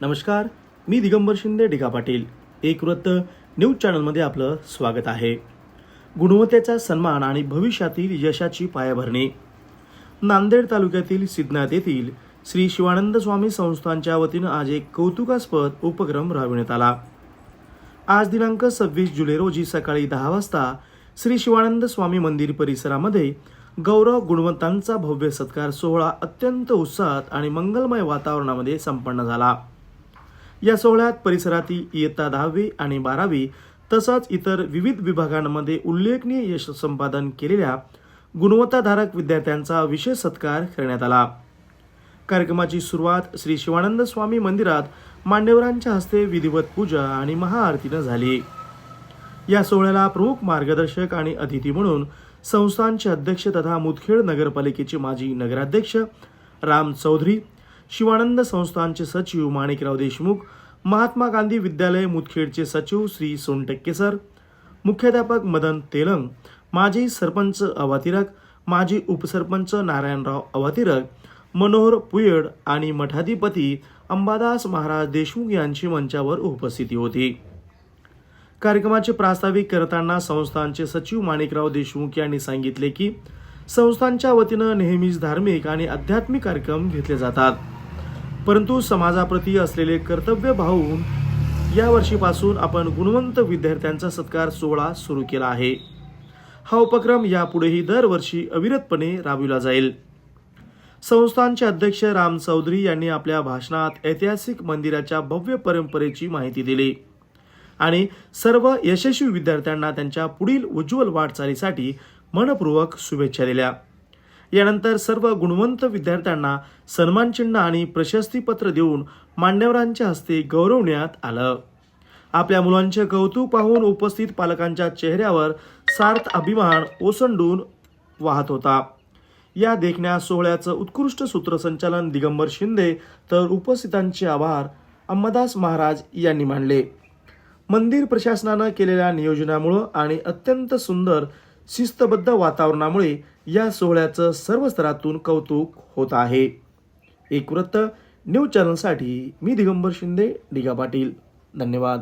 नमस्कार, मी दिगंबर शिंदे डिगा पाटील. एक वृत्त न्यूज चॅनलमध्ये आपलं स्वागत आहे. गुणवत्तेचा सन्मान आणि भविष्यातील यशाची पायाभरणी. नांदेड तालुक्यातील सिद्धनाथ येथील श्री शिवानंद स्वामी संस्थानच्या वतीनं आज एक कौतुकास्पद उपक्रम राबविण्यात आला. आज दिनांक 26 जुलै रोजी सकाळी 10 वाजता श्री शिवानंद स्वामी मंदिर परिसरामध्ये गौरव गुणवंतांचा भव्य सत्कार सोहळा अत्यंत उत्साहात आणि मंगलमय वातावरणामध्ये संपन्न झाला. या सोहळ्यात परिसरातील इयत्ता 10वी आणि 12वी तसंच इतर विविध विभागांमध्ये उल्लेखनीय यश संपादन केलेल्या गुणवत्ताधारक विद्यार्थ्यांचा विशेष सत्कार करण्यात आला. कार्यक्रमाची सुरुवात श्री शिवानंद स्वामी मंदिरात मान्यवरांच्या हस्ते विधिवत पूजा आणि महाआरतीनं झाली. या सोहळ्याला प्रमुख मार्गदर्शक आणि अतिथी म्हणून संस्थानचे अध्यक्ष तथा मुदखेड नगरपालिकेचे माजी नगराध्यक्ष राम चौधरी, शिवानंद संस्थानचे सचिव माणिकराव देशमुख, महात्मा गांधी विद्यालय मुदखेडचे सचिव श्री सोनटक्के सर, मुख्याध्यापक मदन तेलंग, माजी सरपंच अवातिरक, माजी उपसरपंच नारायणराव अवातिरक, मनोहर पुयड आणि मठाधिपती अंबादास महाराज देशमुख यांची मंचावर उपस्थिती होती. कार्यक्रमाचे प्रास्ताविक करताना संस्थानचे सचिव माणिकराव देशमुख यांनी सांगितले की संस्थानच्या वतीनं नेहमीच धार्मिक आणि आध्यात्मिक कार्यक्रम घेतले जातात, परंतु समाजाप्रती असलेले कर्तव्य पाहून या वर्षीपासून आपण गुणवंत विद्यार्थ्यांचा सत्कार सोहळा सुरू केला आहे. हा उपक्रम यापुढेही दरवर्षी अविरतपणे राबविला जाईल. संस्थानचे अध्यक्ष राम चौधरी यांनी आपल्या भाषणात ऐतिहासिक मंदिराच्या भव्य परंपरेची माहिती दिली आणि सर्व यशस्वी विद्यार्थ्यांना त्यांच्या पुढील उज्ज्वल वाटचालीसाठी मनपूर्वक शुभेच्छा दिल्या. यानंतर सर्व गुणवंत विद्यार्थ्यांना सन्मानचिन्ह आणि प्रशस्तीपत्र देऊन मान्यवरांच्या हस्ते गौरवण्यात आलं. आपल्या मुलांचे कौतुक पाहून उपस्थित पालकांच्या चेहऱ्यावर सार्थ अभिमान ओसंडून वाहत होता. या देखण्या सोहळ्याचं उत्कृष्ट सूत्रसंचालन दिगंबर शिंदे तर उपस्थितांचे आभार अंबादास महाराज यांनी मानले. मंदिर प्रशासनानं केलेल्या नियोजनामुळे आणि अत्यंत सुंदर शिस्तबद्ध वातावरणामुळे या सोहळ्याचं सर्व स्तरातून कौतुक होत आहे. एक वृत्त न्यूज चॅनलसाठी मी दिगंबर शिंदे डिगा पाटील. धन्यवाद.